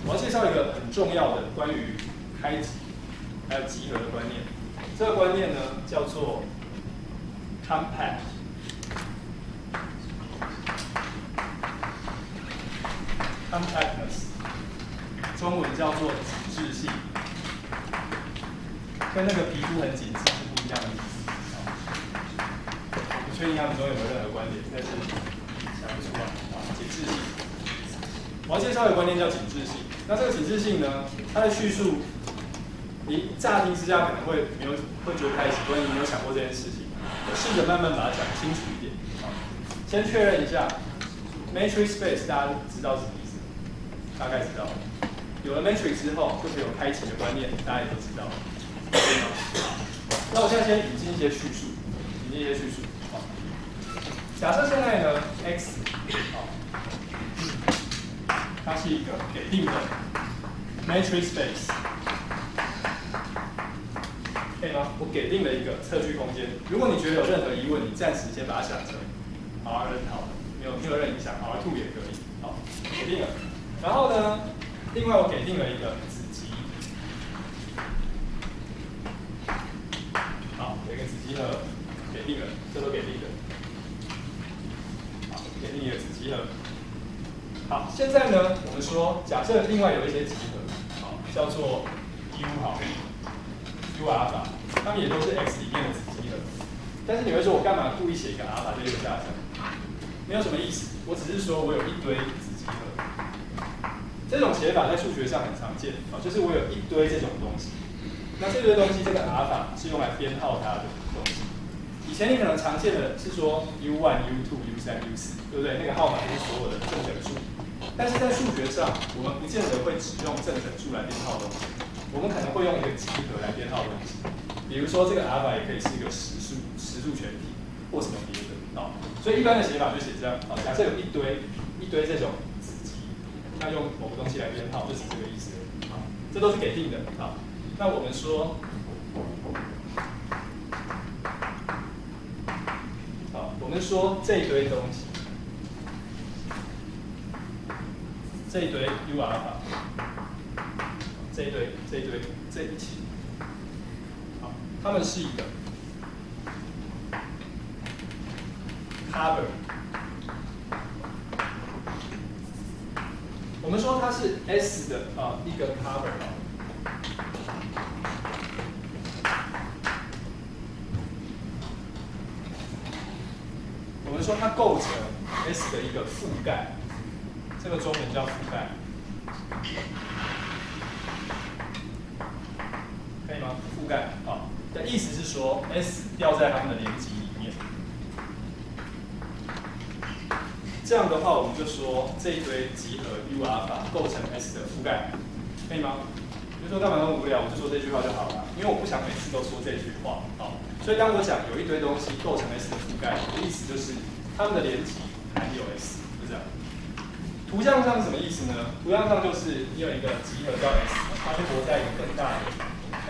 我要介绍一个很重要的关于开集还有集合的观念。这个观念呢叫做 compactness， 中文叫做紧致性，跟那个皮肤很紧致是不一样的意思。我不确定他们中有没有任何关联，但是想不出来啊。紧致性，我要介绍一个观念叫紧致性。那这个紧致性呢，它的叙述，你乍听之下可能会觉得不太习惯，你没有想过这件事情。我试着慢慢把它讲清楚一点。先确认一下 ，matrix space 大家知道是什么意思？大概知道。有了 matrix 之后，就可以有开启的观念，大家也都知道。那我现在先引进一些叙述，假设现在呢 x， 它是一个给定的 matrix space， 可以吗？我给定了一个测距空间。如果你觉得有任何疑问，你暂时先把它想成 R_n 好了，没有任影响 ，R2 也可以。好，给定了。然后呢，另外我给定了一个子集，好，有一个子集合，给定了，这都给定了。好，给定一个子集合。好，现在呢，我们说，假设另外有一些集合，好，叫做 U 好 ，U 阿尔法，它们也都是 X 里面的子集合。但是你会说，我干嘛故意写一个阿尔法在右下角？没有什么意思，我只是说我有一堆子集合。这种写法在数学上很常见，就是我有一堆这种东西。那这堆东西，这个阿尔法是用来编号它的东西。以前你可能常见的是说 U1、U2、U3、U4，对不对？那个号码就是所有的正整数。但是在数学上，我们不见得会只用正整数来编号东西，我们可能会用一个集合来编号东西。比如说这个阿尔法也可以是一个实数全体，或什么别的。所以一般的写法就写这样。假设有一堆这种子集，那用某个东西来编号，就是这个意思。这都是给定的。好，那我们说，这一堆东西，这一堆 U 阿尔法，这一起，好，它们是一个 cover。我们说它是 S 的一个 cover 我们说它构成 S 的一个覆盖，这个中文叫覆盖，可以吗？覆盖的意思是说 S 掉在它们的连集里面。这样的话，我们就说这一堆集合 U 阿尔法构成 S 的覆盖，可以吗？你就说干嘛那么无聊？我就说这句话就好了，因为我不想每次都说这句话。好，所以当我讲有一堆东西构成 S 的覆盖，我的意思就是它们的连集含有 S， 就这样。图像上是什么意思呢？图像上就是你有一个集合叫 S， 它就活在一个更大的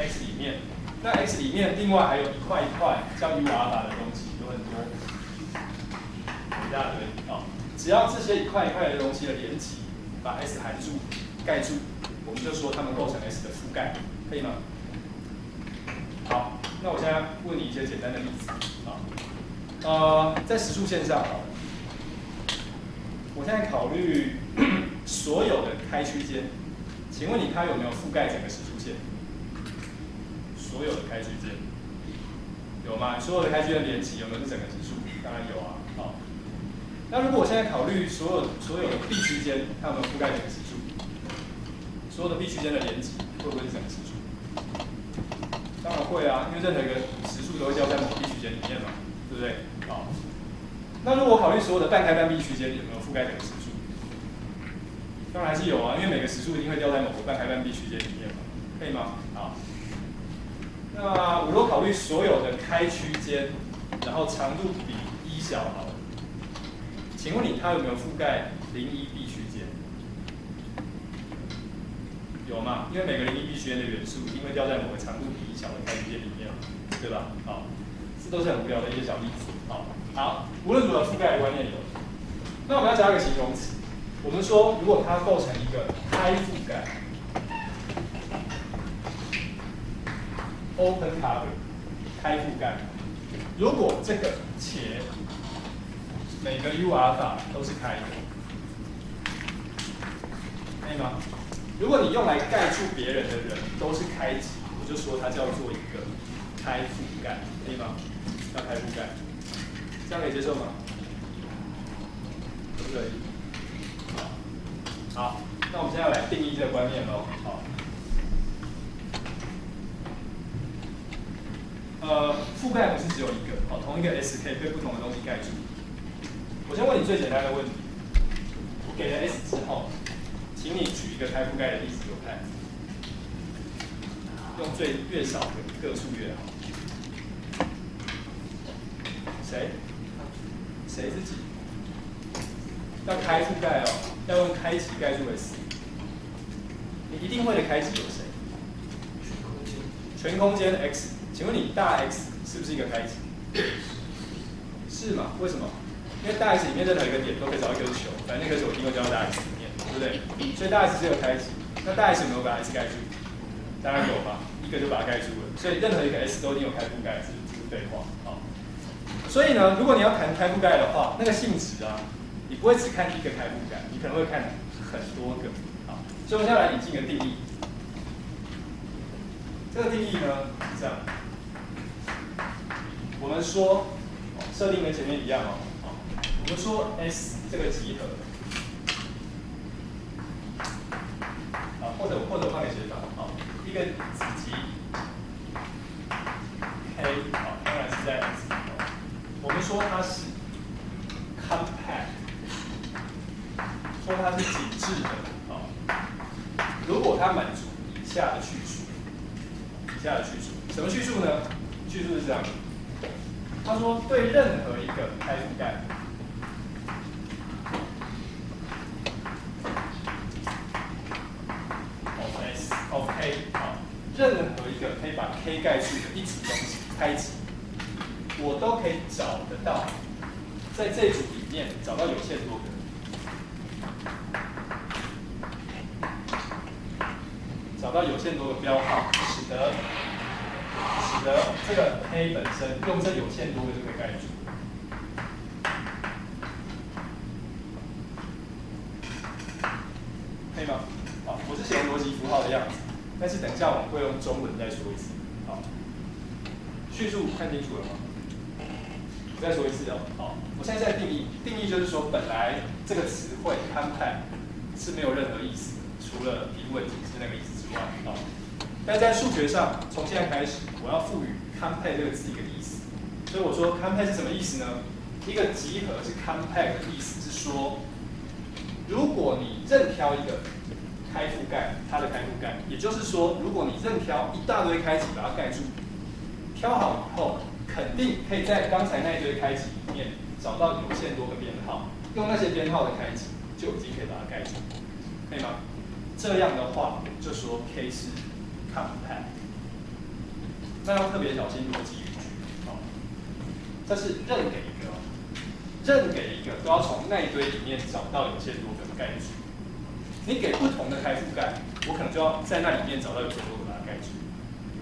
X 里面。那 X 里面另外还有一块一块叫 U 阿尔法的东西，有很多，一大堆。只要这些一块一块的东西的连集把 S 含住、盖住，我们就说它们构成 S 的覆盖，可以吗？好，那我现在问你一些简单的例子。在实数线上，我现在考虑所有的开区间，请问你它有没有覆盖整个实数线？所有的开区间有吗？所有的开区间连集有没有是整个实数？当然有啊。好。那如果我现在考虑所有的闭区间，它有没有覆盖整个实数？所有的闭区间的连集会不会是整个实数？当然会啊，因为任何一个实数都会掉在某个闭区间里面嘛，对不对？好，那如果我考虑所有的半开半闭区间有没有覆盖整个实数？当然还是有啊，因为每个实数一定会掉在某个半开半闭区间里面嘛，可以吗？好，那我如果考虑所有的开区间，然后长度比1小好了。请问你它有没有覆盖01闭区间？有吗？因为每个01闭区间的元素一定会掉在某个长度比1小的开区间里面，对吧？好，这都是很无聊的一些小例子。好，无论如何覆盖的观念有。那我们要加一个形容词，我们说如果它构成一个开覆盖 ，open cover， 开覆盖。如果这个且每个 U 阿尔法都是开的，可以吗？如果你用来盖住别人的人都是开级，我就说它叫做一个开覆盖，可以吗？叫开覆盖，这样可以接受吗？可不可以？好，那我们现在要来定义这个观念喽。好，覆盖不是只有一个，好，同一个 S 可以被不同的东西盖住。我先问你最简单的问题，我给了 S 之后，请你举一个开覆盖的例子给我看，用越少的个数越好。谁？谁自己？要开覆盖哦，要用开启盖住 S。你一定会的开启有谁？全空间 X。请问你大 X 是不是一个开启？是吗？为什么？因为大 X 里面任何一个点都可以找一颗球，反正那颗球一定会掉到大 X 里面，对不对？所以大 X 是有开启。那大 X 有没有把 S 盖住？当然有吧，一个就把它盖住了。所以任何一个 S 都一定有开覆盖，这是废话。好，所以呢，如果你要谈开覆盖的话，那个性质啊，你不会只看一个开覆盖，你可能会看很多个。好，所以我们现在来引进一个定义。这个定义呢是这样，我们说设定跟前面一样哦。我们说 S 这个集合，啊，或者换个写法，好，一个子集 K， 好，当然是在 X 里头。我们说它是 compact， 说它是紧致的，啊，如果它满足以下的叙述，什么叙述呢？叙述是这样的，他说对任何一个开覆盖。of K 啊，任何一个可以把 K 盖住的一组东西开集，我都可以找得到，在这组里面找到有限多个，找到有限多个标号，使得这个 K 本身用这有限多个就可以盖住。可以吗？好，我是写逻辑符号的样子，但是等一下我们会用中文再说一次。好，叙述看清楚了吗？我再说一次哦。好，我现在在定义，定义就是说，本来这个词汇 compact 是没有任何意思的，除了疑问题是那个意思之外，好。但在数学上，从现在开始，我要赋予 compact 这个字一个意思。所以我说 compact 是什么意思呢？一个集合是 compact 的意思是说，如果你任挑一个开覆盖，它的开覆盖，也就是说，如果你任挑一大堆开启把它盖住，挑好以后，肯定可以在刚才那一堆开启里面找到有限多个编号，用那些编号的开启就已经可以把它盖住，可以吗？这样的话，就说 K 是 compact， 那要特别小心逻辑语句，好，这是任给一个，任给一个都要从那一堆里面找到有限多个盖住。你给不同的开覆盖，我可能就要在那里面找到有限多个把它盖住。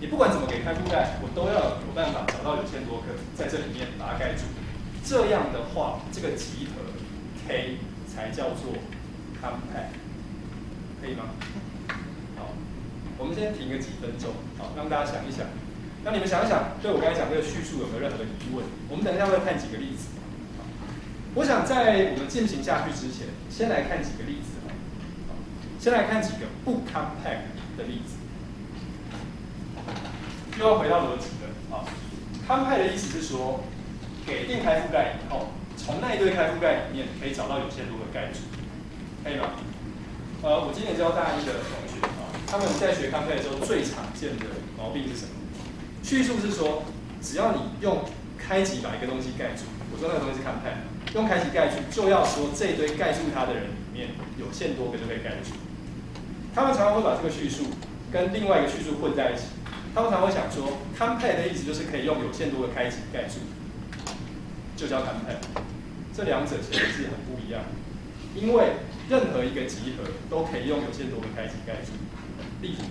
你不管怎么给开覆盖，我都要有办法找到有限多个在这里面把它盖住。这样的话，这个集合 K 才叫做 compact， 可以吗？好，我们先停个几分钟，好，让大家想一想。那你们想一想，对我刚才讲这个叙述有没有任何的疑问？我们等一下会看几个例子。我想在我们进行下去之前，先来看几个例子。先来看几个不 compact 的例子，又要回到逻辑了啊。compact 的意思是说，给定开覆盖以后，从那一堆开覆盖里面可以找到有限多个盖住，可以吗？我今年教大一的同学啊，他们在学 compact 的时候最常见的毛病是什么？叙述是说，只要你用开启把一个东西盖住，我说那个东西是 compact， 用开启盖住，就要说这一堆盖住它的人里面有限多个就可以盖住。他们常常会把这个叙述跟另外一个叙述混在一起。他们常会想说 ，compact 的意思就是可以用有限多个开启盖住，就叫 compact。这两者其实是很不一样的，因为任何一个集合都可以用有限多个开启盖住。例如，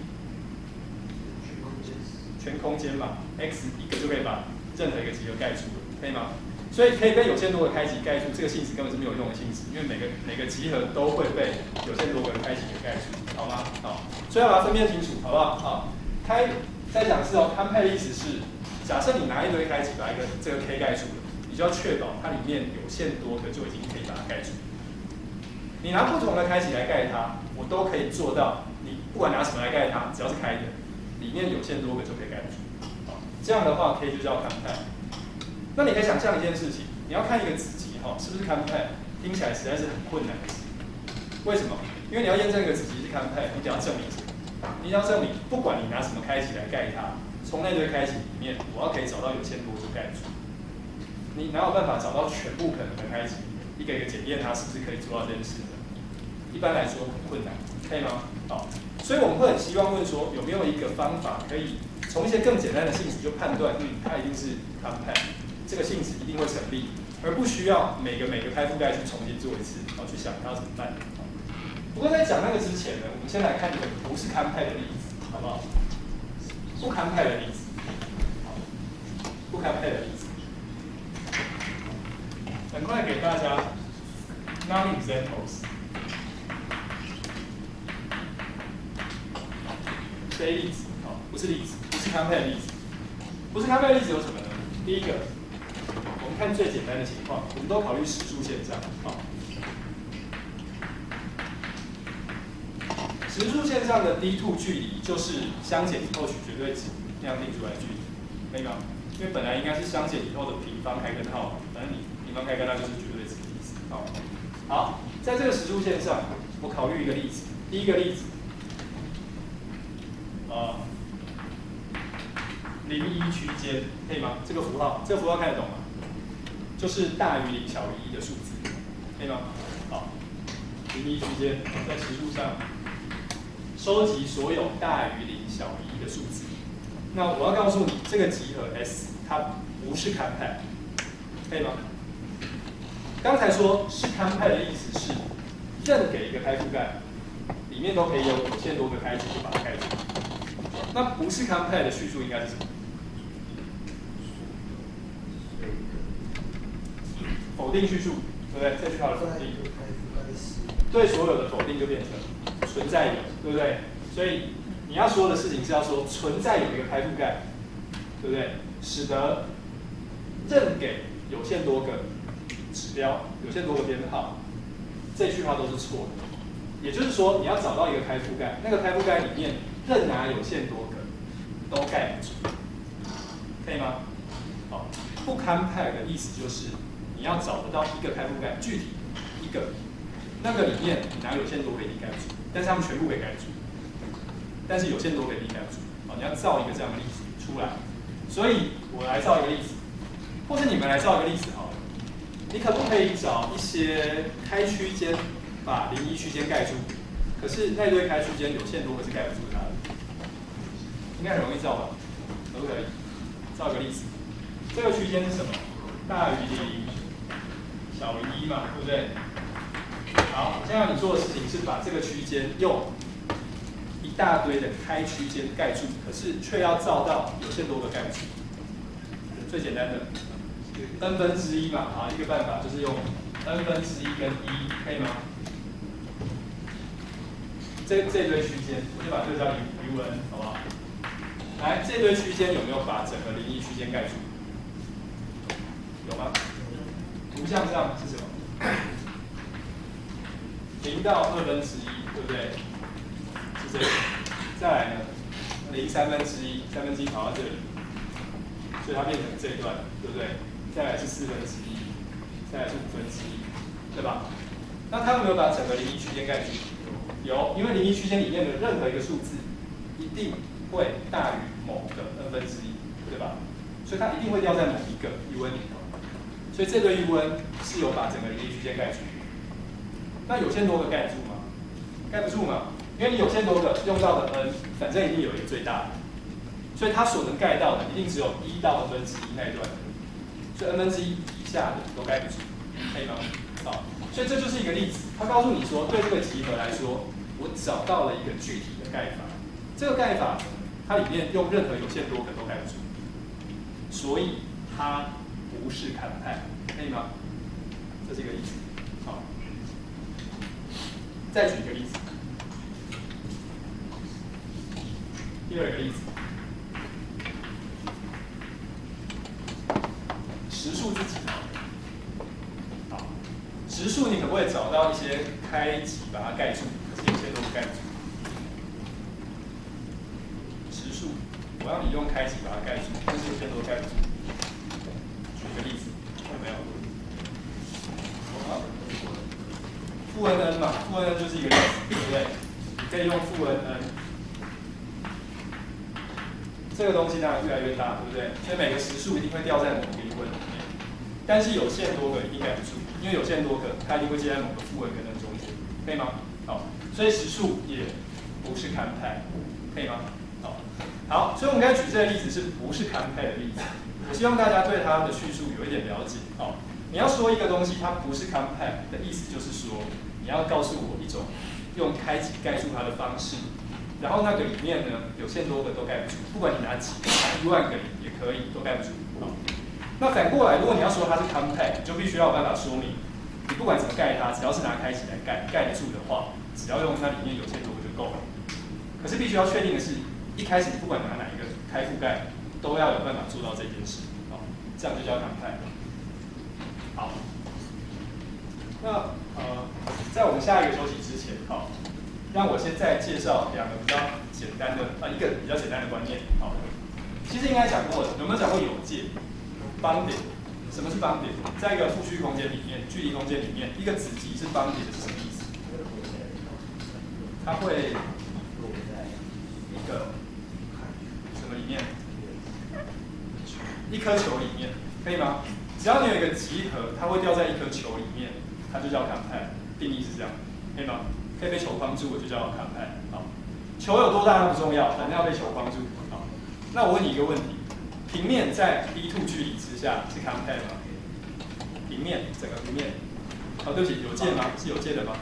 全空间嘛 ，x 一个就可以把任何一个集合盖住了，可以吗？所以可以被有限多个开启盖住，这个性质根本是没有用的性质，因为每个集合都会被有限多个开启给盖住，好吗？好，所以要把它分辨清楚，好不好？好，再讲是哦，堪派的意思是，假设你拿一堆开启把这个 k 盖住了，你就要确保它里面有限多个就已经可以把它盖住。你拿不同的开启来盖它，我都可以做到。你不管拿什么来盖它，只要是开的，里面有限多个就可以盖住。好，这样的话 k 就叫堪派。那你可以想象一件事情，你要看一个子集哈，是不是堪派？听起来实在是很困难的事。为什么？因为你要验证一个子集是堪派，你只要证明什么？你要证明，不管你拿什么开启来盖它，从那堆开启里面，我要可以找到有限多就盖住。你哪有办法找到全部可能的开启？一个一个检验它是不是可以做到这件事呢？一般来说很困难，可以吗？好，所以我们会很希望问说，有没有一个方法可以从一些更简单的性质就判断，它一定是堪派，这个性质一定会成立，而不需要每个开覆盖去重新做一次，然后去想它要怎么办。不过在讲那个之前呢，我们先来看一个不是堪派的例子，好不好？不堪派的例子，不堪派的例子。很快给大家 non-examples。这些例子，不是例子，不是堪派的例子。不是堪派的例子有什么呢？第一个，我们看最简单的情况，我们都考虑实数现象。实数线上的 d2 距离就是相减以后取绝对值那样定出来的距离，可以吗？因为本来应该是相减以后的平方开根号，反正你平方开根号就是绝对值的意思。好，在这个实数线上，我考虑一个例子。第一个例子，0、1区间，可以吗？这个符号看得懂吗？就是大于0小于1的数字，可以吗？好，0、1区间在实数上收集所有大于0小于1的数字。那我要告诉你，这个集合 S 它不是堪派，可以吗？刚才说是堪派的意思是，任给一个开覆盖，里面都可以有有限多个开启，就把它盖住。那不是堪派的叙述应该是什么？否定叙述，对不对？这句话的否定，对所有的否定就变成存在有，对不对？所以你要说的事情是要说存在有一个开覆盖，对不对？使得任给有限多个指标、有限多个编号，这句话都是错的。也就是说，你要找到一个开覆盖，那个开覆盖里面任拿有限多个都盖不住，可以吗？好，不堪派的意思就是你要找得到一个开覆盖，具体一个，那个里面你拿有限多个一定盖住，但是他们全部可以盖住，但是有限多个一定盖不住。好，你要造一个这样的例子出来。所以我来造一个例子，或是你们来造一个例子好了。你可不可以找一些开区间，把0、1区间盖住？可是那堆开区间有限多个是盖不住它的，应该很容易造吧？可不可以？造一个例子，这个区间是什么？大于0，小于1嘛，对不对？好，现在你做的事情是把这个区间用一大堆的开区间盖住，可是却要造到有限多个盖住。最简单的 n 分之一嘛，啊，一个办法就是用 n 分之一跟1，可以吗？这堆区间，我就把这个叫U_n， 好不好？来，这堆区间有没有把整个0、1区间盖住？有吗？图像上是什么？0到2分之一，对不对？是这个。再来呢，0、3分之一，3分之一跑到这里，所以它变成这一段，对不对？再来是4分之一，再来是5分之一，对吧？那它有没有把整个0、1区间盖住？有，因为0、1区间里面的任何一个数字一定会大于某个2分之一，对吧？所以它一定会掉在某一个 U_n 里头。所以这对 U_n 是有把整个0、1区间盖住。那有限多个盖住吗？盖不住嘛，因为你有限多个用到的 n， 反正一定有一个最大的，所以它所能盖到的一定只有1到2分之一那一段，所以 n 分之一以下的都盖不住，可以吗？好，所以这就是一个例子。它告诉你说，对这个集合来说，我找到了一个具体的盖法。这个盖法它里面用任何有限多个都盖不住，所以它不是坎派，可以吗？这是一个例子。好，再举一个例子。第二个例子，实数自己。好，实数你可不可以找到一些开集把它盖住，可是有些都盖不住？实数，我要你用开集把它盖住，但是有些都盖不住。举个例子，有没有？负 n 嘛，负 n 就是一个例子，对不对？你可以用负 n。这个东西当然越来越大，对不对？所以每个实数一定会掉在某个疑问里面，但是有限多个一定盖不住，因为有限多个它一定会接在某个负 n 跟 n 中间，可以吗？好，所以实数也不是坎派，可以吗？好，所以我们刚才举这个例子是不是坎派的例子？我希望大家对它的叙述有一点了解。你要说一个东西它不是坎派的意思，就是说你要告诉我一种用开启盖住它的方式。然后那个里面呢，有限多个都盖不住，不管你拿几个、1万个也可以，都盖不住。那反过来，如果你要说它是 compact， 你就必须要有办法说明，你不管怎么盖它，只要是拿开起来盖，盖得住的话，只要用那里面有限多个就够了。可是必须要确定的是，一开始你不管拿哪一个开覆盖，都要有办法做到这件事。这样就叫 compact。好，那在我们下一个休息之前，让我先再介绍两个比较简单的一个比较简单的观念。其实应该讲过了，有没有讲过有界 bounded？ 什么是 bounded？ 在一个复序空间里面，距离空间里面，一个子集是 bounded 是什么意思？它会一个什么里面？一颗球里面，可以吗？只要你有一个集合，它会掉在一颗球里面，它就叫 compact。定义是这样，可以吗？可以被球框住，我就叫坎派。好，球有多大那不重要，反正要被球框住。好，那我问你一个问题：平面在 B2 距离之下是坎派吗？平面，整个平面。对不起，有界吗？是有界的吗？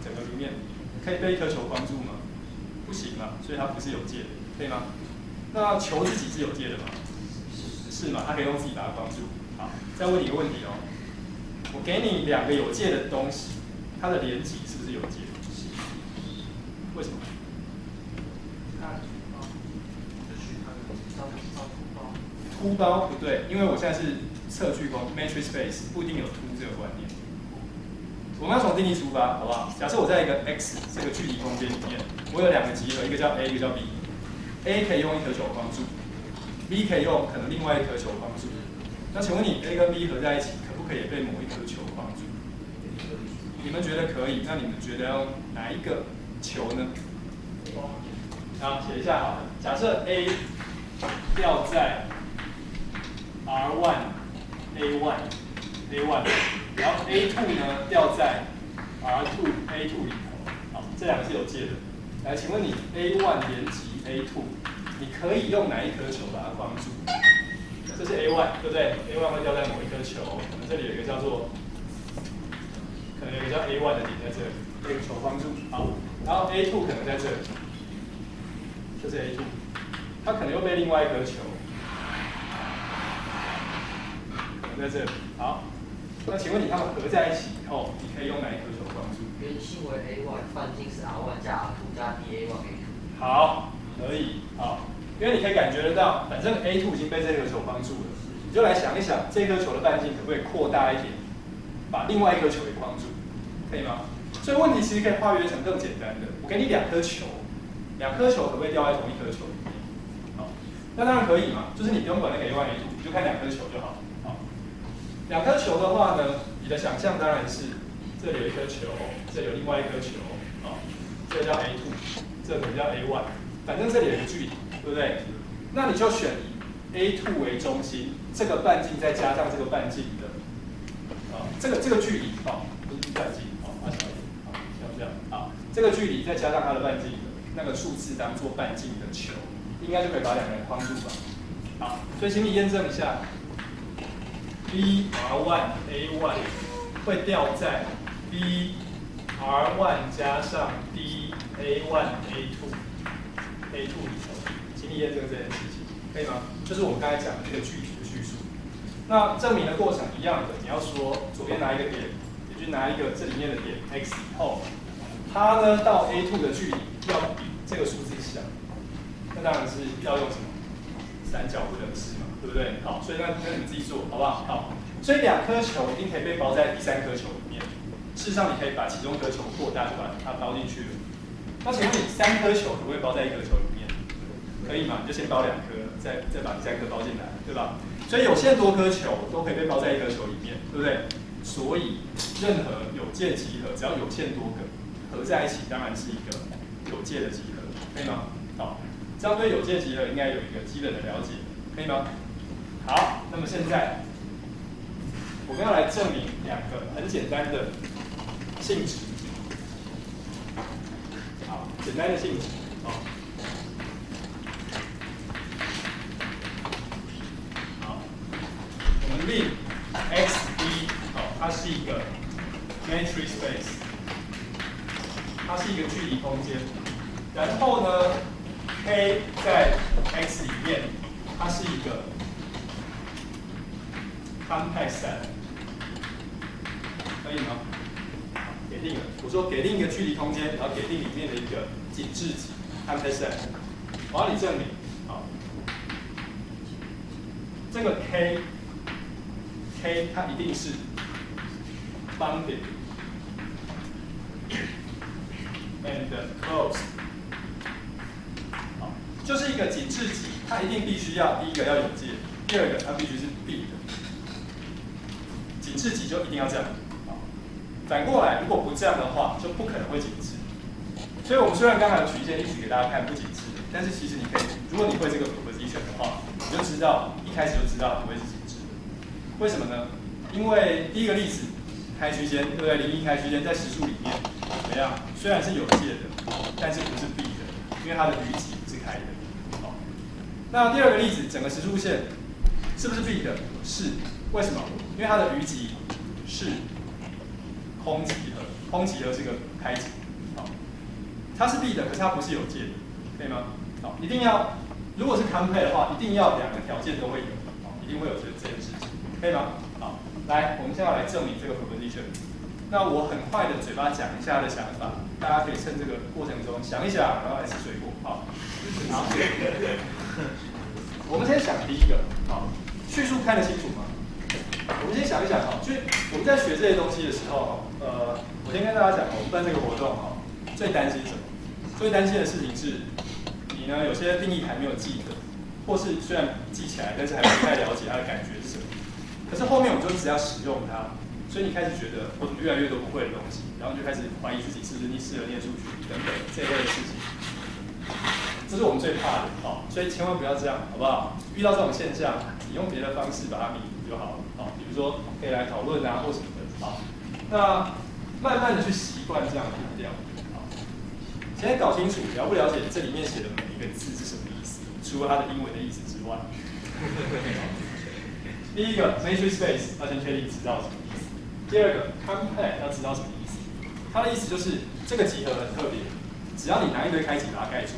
整个平面可以被一颗球框住吗？不行嘛，所以它不是有界的，可以吗？那球自己是有界的吗？是嘛？它可以用自己把它框住。好，再问你一个问题哦。我给你两个有界的东西，它的连集是不是有界？为什么？凸包不对，因为我现在是测距空 matrix space， 不一定有凸这个观念。我们要从定义出发，好不好？假设我在一个 x 这个距离空间里面，我有两个集合，一个叫 A， 一个叫 B。A 可以用一颗球框住 ，B 可以用可能另外一颗球框住。那请问你 A 跟 B 合在一起，可不可以被某一颗球框住？你们觉得可以？那你们觉得要哪一个球呢？好，写一下好了。假设 A 掉在 R1、A1、然后 A2 呢掉在 R2、A2 里头。好，这两个是有界的。来，请问你 A1 连集 A2， 你可以用哪一颗球把它框住？这是 A1， 对不对 ？A1 会掉在某一颗球，可能这里有一个叫做，可能有一个叫 A1 的点在这里，被球框住。好，然后 A2 可能在这里，这是 A2， 它可能又被另外一颗球，可能在这里。好，那请问你它们合在一起以后，你可以用哪一颗球框住？原性为 A1， 半径是 R1 加 R2 加 DA1A2。好，可以，好。因为你可以感觉得到，反正 A2 已经被这颗球框住了，你就来想一想，这颗球的半径可不可以扩大一点，把另外一颗球给框住，可以吗？所以问题其实可以化约成更简单的，我给你两颗球，两颗球可不可以掉在同一颗球里面？好，那当然可以嘛，就是你不用管那个 A1、A2， 你就看两颗球就好。好，两颗球的话呢，你的想象当然是这里有一颗球，这里有另外一颗球，好，这个叫 A2， 这个叫 A1， 反正这里有一个距离。对不对？那你就选以 A2 为中心，这个半径再加上这个半径的，这个距离，不是半径，画小一点，像这样，这个距离再加上它的半径的那个数字当做半径的球，应该就可以把两个人框住吧？好，所以请你验证一下 ，B R1 A1 会掉在 B R1 加上 D A1 A2 里头，请你验证这件事情，可以吗？就是我们刚才讲的这个具体的叙述。那证明的过程一样的，你要说左边拿一个点，也就拿一个这里面的点 x 以后，它呢到 A2 的距离要比这个数字小，那当然是要用什么三角不等式嘛，对不对？好，所以那你们自己做好不好？好，所以2颗球一定可以被包在第3颗球里面。事实上，你可以把其中一颗球扩大，就把它包进去了。那请问你3颗球可不可以包在1颗球里面？可以嘛？你就先包2颗，再把第3颗包进来，对吧？所以有限多颗球都可以被包在1颗球里面，对不对？所以任何有界集合，只要有限多个合在一起，当然是一个有界的集合，可以吗？好，这样对有界集合应该有一个基本的了解，可以吗？好，那么现在我们要来证明2个很简单的性质。好，简单的性质。好，我们令 XD 它是一个 metric space， 它是一个距离空间。然后呢 ，K 在 X 里面，它是一个 compact set， 可以吗？给定了。我说给定一个距离空间，然后给定里面的一个紧致集 compact set。我要你证明，好，这个 K 它一定是 bounded and closed。好，就是一个紧致集，它一定必须要第一个要有界，第二个它必须是闭的。紧致集就一定要这样。反过来，如果不这样的话，就不可能会紧致。所以我们虽然刚才有举一些例子给大家看不紧致的，但是其实你可以，如果你会这个 proposition 的话，你就知道一开始就知道不会是紧致的。为什么呢？因为第一个例子，开区间，对不对？01开区间在实数里面怎么样？虽然是有界的，但是不是闭的，因为它的余极是开的。好，那第二个例子，整个实数线是不是闭的？是。为什么？因为它的余极是空集合，空集合是个开集，好，它是闭的，可是它不是有界的，可以吗？好，一定要，如果是 compact 的话，一定要2个条件都会有，好，一定会有这件事情，可以吗？好，来，我们现在要来证明这个 proposition。那我很快的嘴巴讲一下的想法，大家可以趁这个过程中想一想，然后来吃水果，好。好，我们先想第一个，好，叙述看得清楚吗？我们先想一想哈，就是我们在学这些东西的时候，我先跟大家讲，我们办这个活动哈，最担心什么？最担心的事情是，你呢有些定义还没有记得，或是虽然记起来，但是还不太了解它的感觉是什么。可是后面我们就只要使用它，所以你开始觉得我怎么越来越多不会的东西，然后你就开始怀疑自己是不是你适合念数学等等这一类的事情。这是我们最怕的，好，所以千万不要这样，好不好？遇到这种现象，你用别的方式把它弥补就好了，好，比如说可以来讨论啊或什么的，好，那慢慢的去习惯这样的语调，好，先搞清楚了不了解这里面写的每一个字是什么意思，除了它的英文的意思之外。第一个 matrix space 要先确定知道什么意思，第二个 compact 要知道什么意思，它的意思就是这个集合很特别，只要你拿一堆开集把它盖住。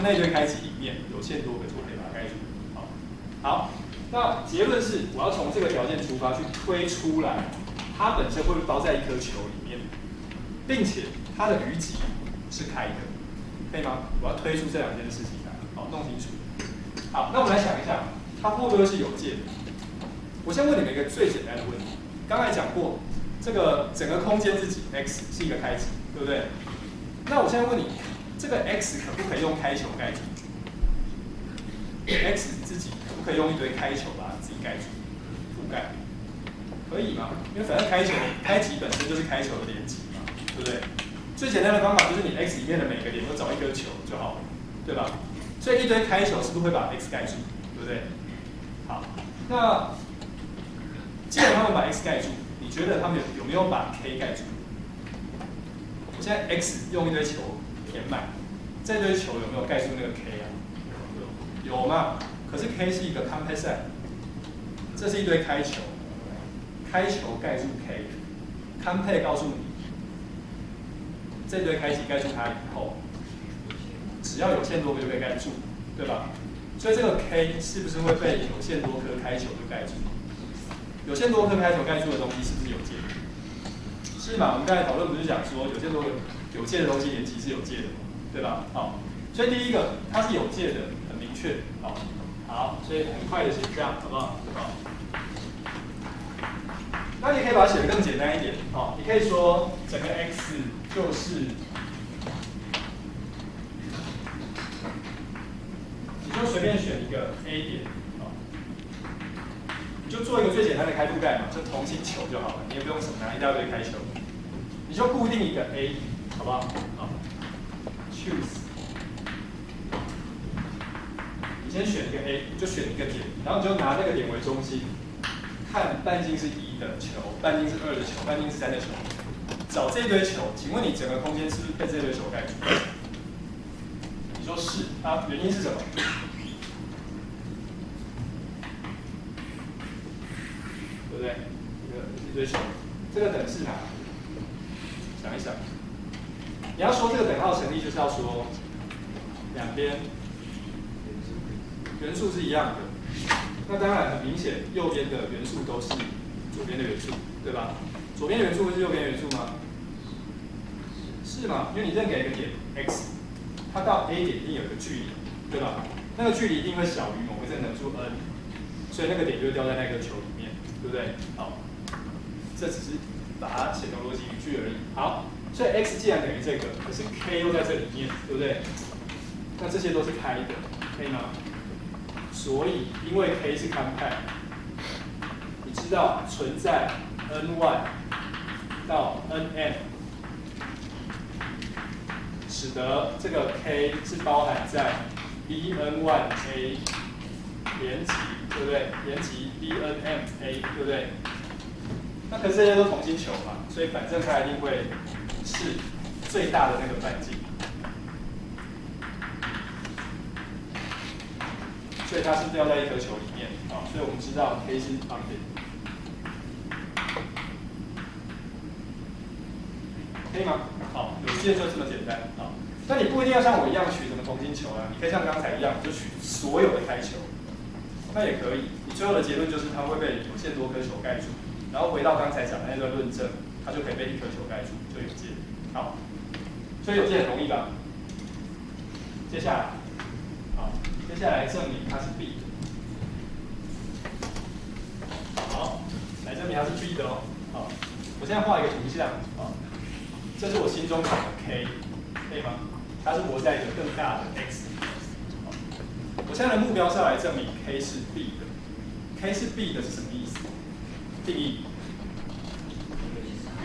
那一堆开集里面有限多个就可以把它盖住。好，那结论是我要从这个条件出发去推出来，它本身会不会包在一颗球里面，并且它的余极是开的，可以吗？我要推出这2件事情来，好，弄清楚。好，那我们来想一下，它会不会是有界的？我先问你们一个最简单的问题，刚才讲过，这个整个空间自己 x 是一个开集，对不对？那我现在问你。这个 x 可不可以用开球盖住 ？x 自己可不可以用一堆开球把它自己盖住、覆盖？可以吗？因为反正开集本身就是开球的连集嘛，对不对？最简单的方法就是你 x 里面的每个点都找一颗球就好了，对吧？所以一堆开球是不是会把 x 盖住？对不对？好，那既然他们把 x 盖住，你觉得他们有没有把 k 盖住？我现在 x 用一堆球。填满，这堆球有没有盖住那个 K 啊？有嘛？可是 K 是一个 compact set， 这是一堆开球，开球盖住 K， ，Compare 告诉你，这堆开启盖住它以后，只要有限多个就可以盖住，对吧？所以这个 K 是不是会被有限多颗开球就盖住？有限多颗开球盖住的东西是不是有界？是嘛？我们刚才讨论不是讲说有限多个有界的东西连积是有界的嘛，对吧？好，所以第一个它是有界的，很明确。好，所以很快的写这样，好不好？好。那你可以把它写得更简单一点，好，你可以说整个 x 就是，你就随便选一个 A 点，好，你就做一个最简单的开覆盖嘛，就同心球就好了，你也不用什么拿一大堆开球，你就固定一个 A， 好不好？好 ，choose， 你先选一个 A， 就选一个点，然后你就拿这个点为中心。看半径是1的球，半径是2的球，半径是3的球，找这堆球，请问你整个空间是不是被这堆球盖住？你说是，啊，原因是什么？对不对？一堆球，这个等式哪？想一想，你要说这个等号成立，就是要说两边元素是一样的。那当然很明显，右边的元素都是左边的元素，对吧？左边的元素会是右边的元素吗？是嘛？因为你任给一个点 x， 它到 A 点一定有一个距离，对吧？那个距离一定会小于某个正整数 n， 所以那个点就会掉在那个球里面，对不对？好，这只是把它写成逻辑语句而已。好，所以 x 既然等于这个，可是 k 又在这里面，对不对？那这些都是开的，可以吗？所以，因为 K 是康派，你知道存在 N1 到 Nm， 使得这个 K 是包含在 Bn1A 连级，对不对？连级 BnmA， 对不对？那可是这些都同心球嘛，所以反正它一定会是最大的那个半径。所以它是掉在一颗球里面，啊，所以我们知道 K 是 bounded， 可以吗？好，有界就这么简单，啊，那你不一定要像我一样取什么同心球啊，你可以像刚才一样，就取所有的开球，那也可以。你最后的结论就是它会被有限多颗球盖住，然后回到刚才讲的那段论证，它就可以被一颗球盖住，就有界。好，所以有界很容易吧？接下来。接下来证明它是 B 的，好，来证明它是 B 的哦。好，我现在画一个图像，啊，这是我心中想的 K， 可以吗？它是活在一个更大的 X 里面。我现在的目标是要来证明 K 是 B 的。K 是 B 的是什么意思？定义，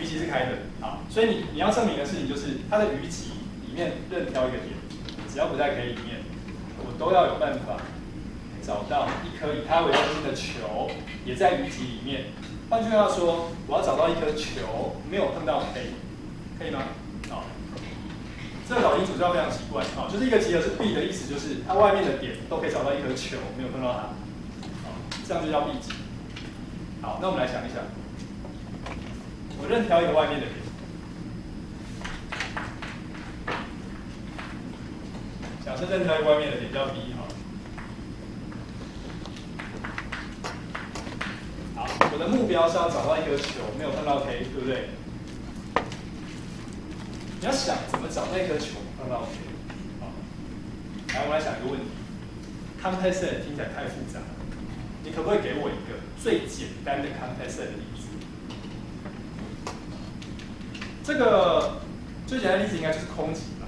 余集是开的。好，所以你要证明的事情就是它的余集里面任挑一个点，只要不在 K 里面。我都要有办法找到一颗以它为中心的球，也在余集里面。换句话说，我要找到一颗球没有碰到 K， 可以吗？好，这个导因组要非常奇怪，好，就是一个集合是 B 的意思，就是它外面的点都可以找到一颗球没有碰到它，好，这样就叫 B 集。好，那我们来想一想，我任挑一个外面的点。假设任挑一个外面的点叫 B 好了。好，我的目标是要找到一颗球没有碰到 K， 对不对？你要想怎么找那颗球碰到 K。好，来，我们来想一个问题 ，complex set 听起来太复杂了，你可不可以给我一个最简单的 complex set 的例子？这个最简单的例子应该就是空集吧，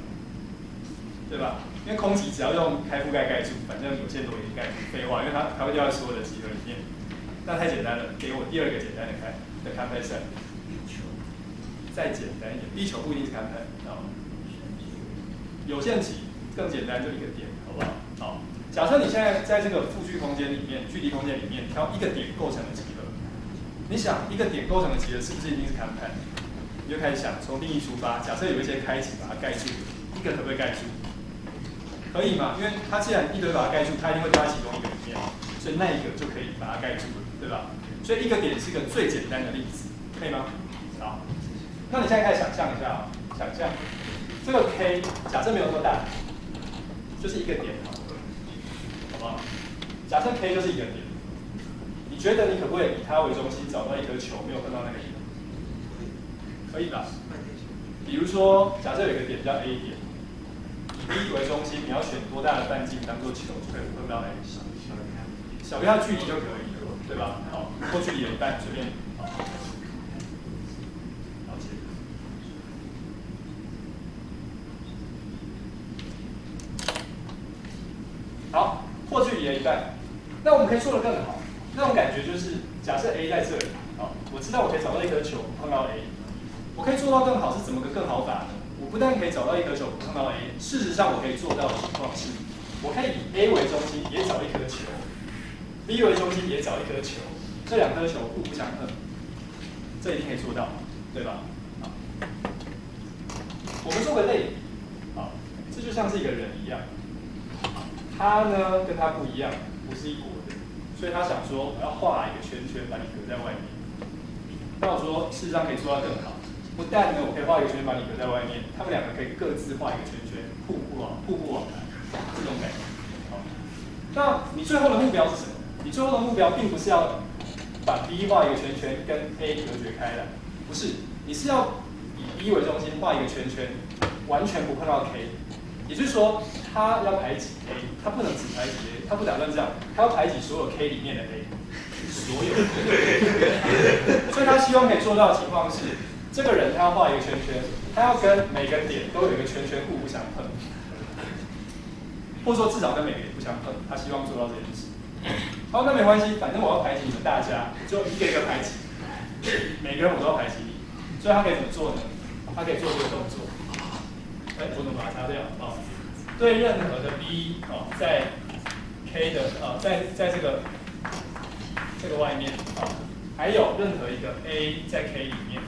对吧？因为空集只要用开覆盖盖住，反正有限多也盖住，废话，因为它会掉在所有的集合里面。那太简单了，给我第二个简单的complex set。再简单一点，地球不一定是complex，有限集更简单，就一个点，好不好？好，假设你现在在这个复距空间里面、距离空间里面挑一个点构成的集合，你想一个点构成的集合是不是一定是complex？你就开始想从定义出发，假设有一些开集把它盖住，一个可不可以盖住？可以嘛？因为它既然一堆把它盖住，它一定会掉在其中一个里面，所以那一个就可以把它盖住了，对吧？所以一个点是一个最简单的例子，可以吗？好，那你现在开始想象一下啊，想象这个 K 假设没有那么大，就是一个点好不好？假设 K 就是一个点，你觉得你可不可以以它为中心找到一颗球没有碰到那个点？可以吧？比如说，假设有一个点叫 A 点，以 B 为中心，你要选多大的半径当做球，就可以碰到 A。小于它的距离就可以了，对吧？好，或距离的一半，随便。好，了解。好，或距离的一半，那我们可以做得更好。那种感觉就是，假设 A 在这里，好，我知道我可以找到一颗球碰到 A， 我可以做到更好是怎么个更好法呢？我不但可以找到一颗球碰到 A， 事实上我可以做到的情况是，我可以以 A 为中心也找一颗球 ，B 为中心也找一颗球，这两颗球互不相碰，这一定可以做到，对吧？好，我们做个类比，好，这就像是一个人一样，他呢跟他不一样，不是一国的，所以他想说我要画一个圈圈把你隔在外面。那我说事实上可以做到更好，不但呢我可以画一个圈圈把你隔在外面，他们两个可以各自画一个圈圈，互不往来，这种感觉。好，那你最后的目标是什么？你最后的目标并不是要把 B 画一个圈圈跟 A 隔绝开来，不是，你是要以 B 为中心画一个圈圈，完全不碰到 K。也就是说，他要排挤 A， 他不能只排挤 A， 他不打算这样，他要排挤所有 K 里面的 A， 所有。所以他希望可以做到的情况是，这个人他要画一个圈圈，他要跟每个点都有一个圈圈互不相碰，或者说至少跟每个点不相碰，他希望做到这件事。好，那没关系，反正我要排挤你们大家，就一个一个排挤，每个人我都要排挤你，所以他可以怎么做呢？他可以做这个动作。我怎么把它擦掉？哦，对任何的 B 哦，在 K 的在这个外面啊、哦，还有任何一个 A 在 K 里面，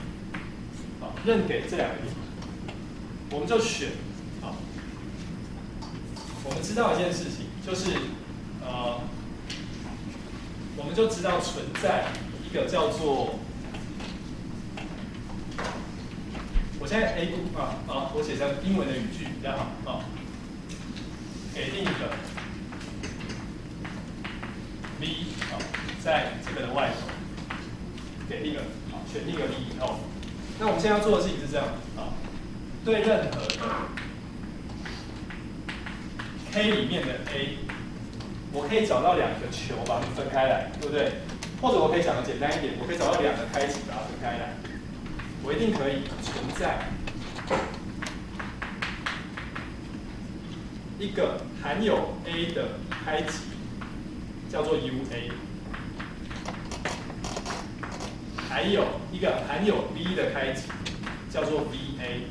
啊、哦，任给这两个点，我们就选啊、哦。我们知道一件事情，就是我们就知道存在一个叫做。我现在 A 我写成英文的语句比较好啊。给定一个 V 在这个的外头，给定一个选定一个 V 以后，那我们现在要做的事情是这样啊，对任何的 K 里面的 A， 我可以找到两个球把它们分开来，对不对？或者我可以讲的简单一点，我可以找到两个开启把它分开来。我一定可以存在一个含有 A 的开启，叫做 UA， 还有一个含有 B 的开启，叫做 VA，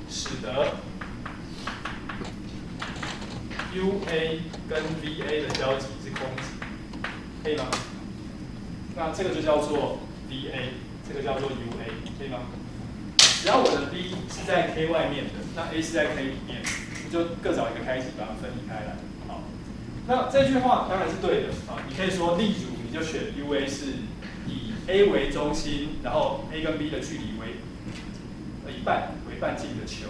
使得 UA 跟 VA 的交集是空集，可以吗？那这个就叫做 VA， 这个叫做 UA， 可以吗？只要我的 B 是在 K 外面的，那 A 是在 K 里面，你就各找一个开启把它分离开来。好，那这句话当然是对的啊。你可以说，例如你就选 UA 是以 A 为中心，然后 A 跟 B 的距离为半径的球，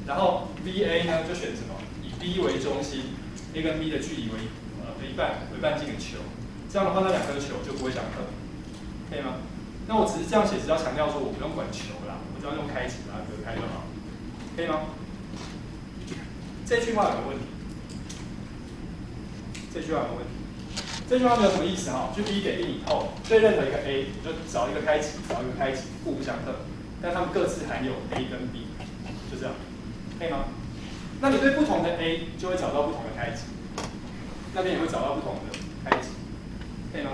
然后 VA 呢就选什么？以 B 为中心 ，A 跟 B 的距离为半径的球。这样的话，那两颗球就不会相碰，可以吗？那我只是这样写，只要强调说我不用管球啦，我只要用开启把它隔开就好，可以吗？这句话有个问题，这句话有个问题，这句话没有什么意思哈。就 B 给定以后，对任何一个 A， 你就找一个开启，找一个开启，互不相碰，但它们各自含有 A 跟 B， 就这样，可以吗？那你对不同的 A 就会找到不同的开启，那边也会找到不同的开启。可以吗？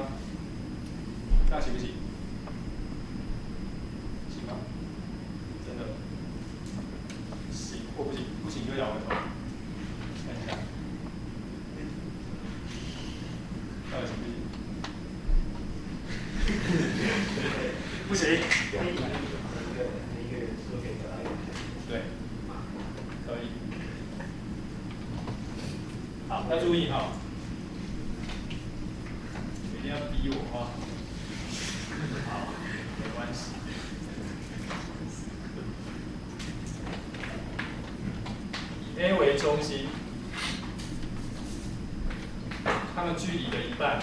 这样行不行？行吗？真的？行或不行？不行就摇个头。看一下，到底行不行？不行。对，可以。好，要注意哈。一定要逼我啊！好。A 为中心，它们距离的一半，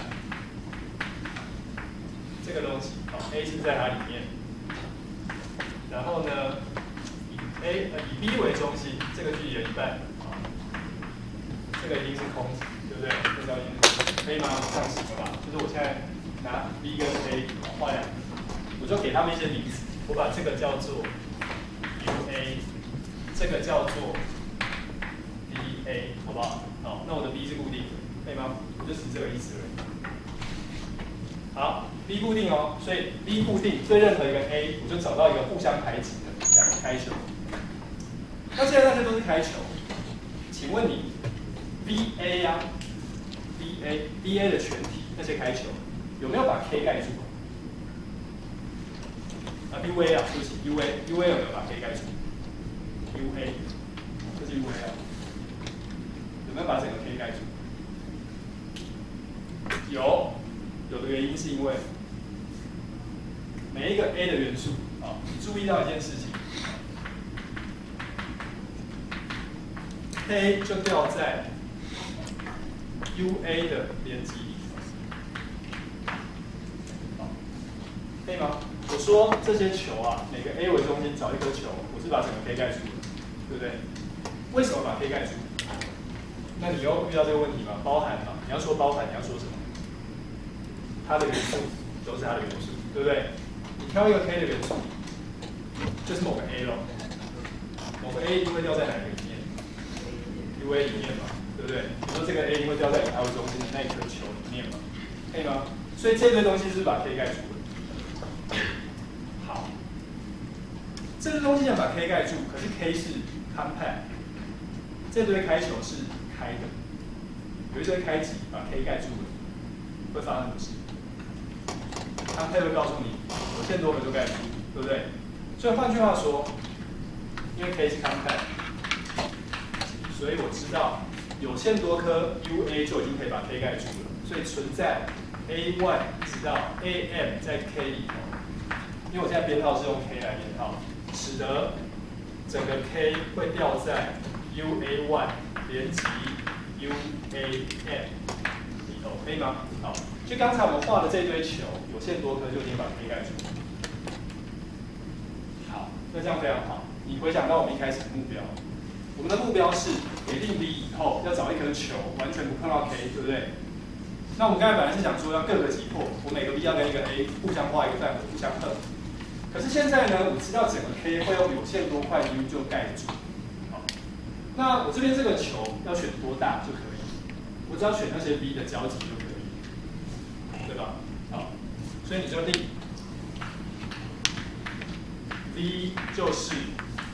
这个东西，好 ，A 是在它里面。然后呢，以 B 为中心，这个距离的一半，啊，这个一定是空值，对不对？这叫可以吗？这样行了吧？就是我现在拿 B 跟 A 画两个，我就给他们一些名词，我把这个叫做 UA， 这个叫做 BA， 好不好？好，那我的 B 是固定的，可以吗？我就只是这个意思而已。好 ，B 固定哦，所以 B 固定对任何一个 A， 我就找到一个互相排挤的两个开球。那现在那些都是开球，请问你 BA 呀、BA 的全体那些开球有没有把 K 盖住？UA 啊，对不起 ，UA 有没有把 K 盖住 ？UA， 这是 UA 啊，有没有把整个 K 盖住？有的原因是因为每一个 A 的元素啊，你注意到一件事情 ，K 就掉在 UA 的连集里，可以吗？我说这些球啊，每个 A 为中心找一颗球，我是把整个 K 盖住的，对不对？为什么把 K 盖住？那你又遇到这个问题吗？包含嘛？你要说包含，你要说什么？它的元素都是它的元素，对不对？你挑一个 K 的元素，就是某个 A 咯。某个 A 一定会掉在哪个里面 ？UA 里面嘛，对不对？比如说这个 A 一定会掉在以它为中心的那一颗球里面嘛，可以吗？所以这堆东西是把 K 盖住的。好，这堆东西想把 K 盖住，可是 K 是 compact， 这堆开球是开的，有一堆开极把 K 盖住了，会发生什么事？它会告诉你，有限多个就盖住，对不对？所以换句话说，因为 K 是 compact， 所以我知道有限多颗 UA 就已经可以把 K 盖住了，所以存在 A1 直到 AM 在 K 里头，因为我现在编号是用 K 来编号，使得整个 K 会掉在 UA1 连及 UAM 里头，可以吗？好。就刚才我们画的这堆球，有限多颗就已经把 K 盖住。好，那这样非常好。你回想到我们一开始的目标，我们的目标是给定 B 以后要找一颗球完全不碰到 K， 对不对？那我们刚才本来是想说要各个击破，我每个 B 要跟一个 A 互相画一个范围，互相碰。可是现在呢，我知道整个 K 会用有限多块 U 就盖住。好，那我这边这个球要选多大就可以？我只要选那些 B 的交集就可以。对吧？好，所以你就定 V 就是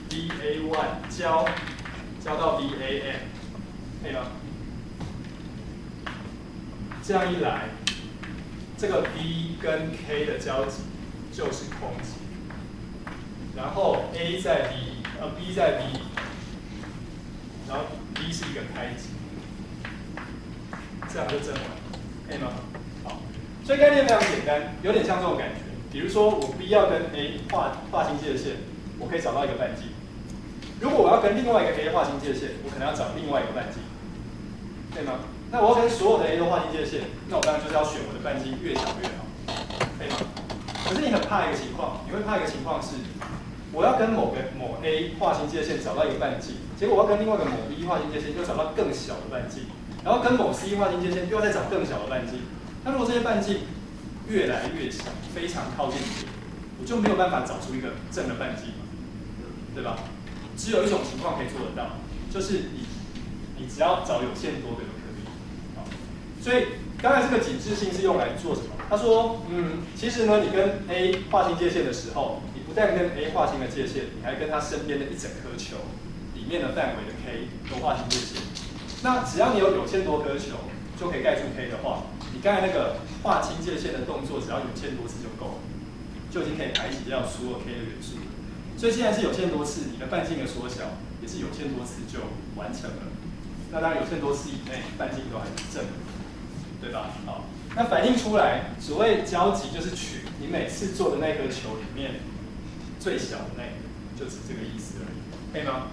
BA1 交到 BAM， 可以吗？这样一来，这个 B 跟 K 的交集就是空集，然后 B 在 B， 然后 B 是一个开集，这样就正完，可以吗？好。所以概念非常简单，有点像这种感觉。比如说，我 B 要跟 A 划清界限，我可以找到一个半径。如果我要跟另外一个 A 划清界限，我可能要找另外一个半径，对吗？那我要跟所有的 A 都划清界限，那我当然就是要选我的半径越小越好，可以吗？可是你很怕一个情况，你会怕一个情况是，我要跟某 A 划清界限，找到一个半径，结果我要跟另外一个某 B 划清界限，又找到更小的半径，然后跟某 C 划清界限，又要再找更小的半径。那如果这些半径越来越小，非常靠近点，我就没有办法找出一个正的半径嘛，对吧？只有一种情况可以做得到，就是你只要找有限多个就可以。好，所以刚才这个紧致性是用来做什么？他说，其实呢，你跟 A 划清界限的时候，你不但跟 A 划清了界限，你还跟他身边的一整颗球里面的范围的 K 都划清界限。那只要你有限多颗球，就可以盖住 K 的话，你刚才那个划清界限的动作，只要有限多次就够了，就已经可以排挤掉所有 K 的元素。所以既然是有限多次，你的半径的缩小也是有限多次就完成了。那当然有限多次以内，半径都还是正的，对吧？好，那反映出来，所谓交集就是取你每次做的那颗球里面最小的那个，就指这个意思而已，可以吗？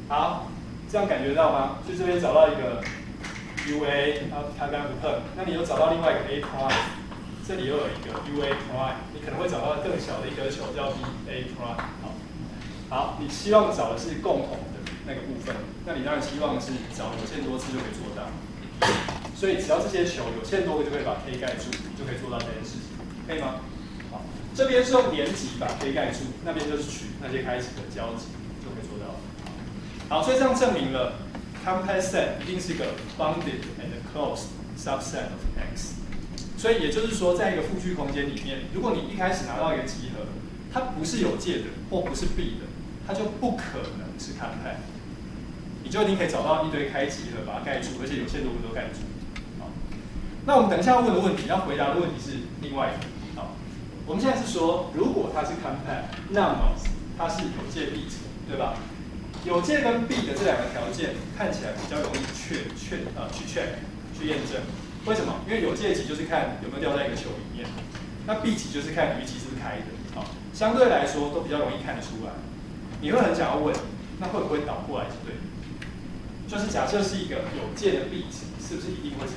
好，这样感觉到吗？就这边找到一个 UA， 它刚刚不碰，那你又找到另外一个 A prime， 这里又有一个 UA prime， 你可能会找到更小的一颗球叫 BA prime。好，你希望找的是共同的那个部分，那你当然希望是找有限多次就可以做到。所以只要这些球有限多个就可以把 K 盖住，就可以做到这件事情，可以吗？好，这边是用连级把 K 盖住，那边就是取那些开始的交集就可以做到。好，所以这样证明了 compact set 一定是个 bounded and closed subset of X。所以也就是说，在一个复矩空间里面，如果你一开始拿到一个集合，它不是有界的或不是 B 的，它就不可能是 compact。你就一定可以找到一堆开集合把它盖住，而且有限多个都盖住。好，那我们等一下问的问题，要回答的问题是另外一个。好，我们现在是说，如果它是 compact， 那么它是有界 B 值，对吧？有界跟 B 的这两个条件看起来比较容易去验证。为什么？因为有界集就是看有没有掉在一个球里面，那 B 集就是看鱼鳍是不是开的。好，相对来说都比较容易看得出来。你会很想要问，那会不会倒过来是对的？就是假设是一个有界的 B 值，是不是一定会是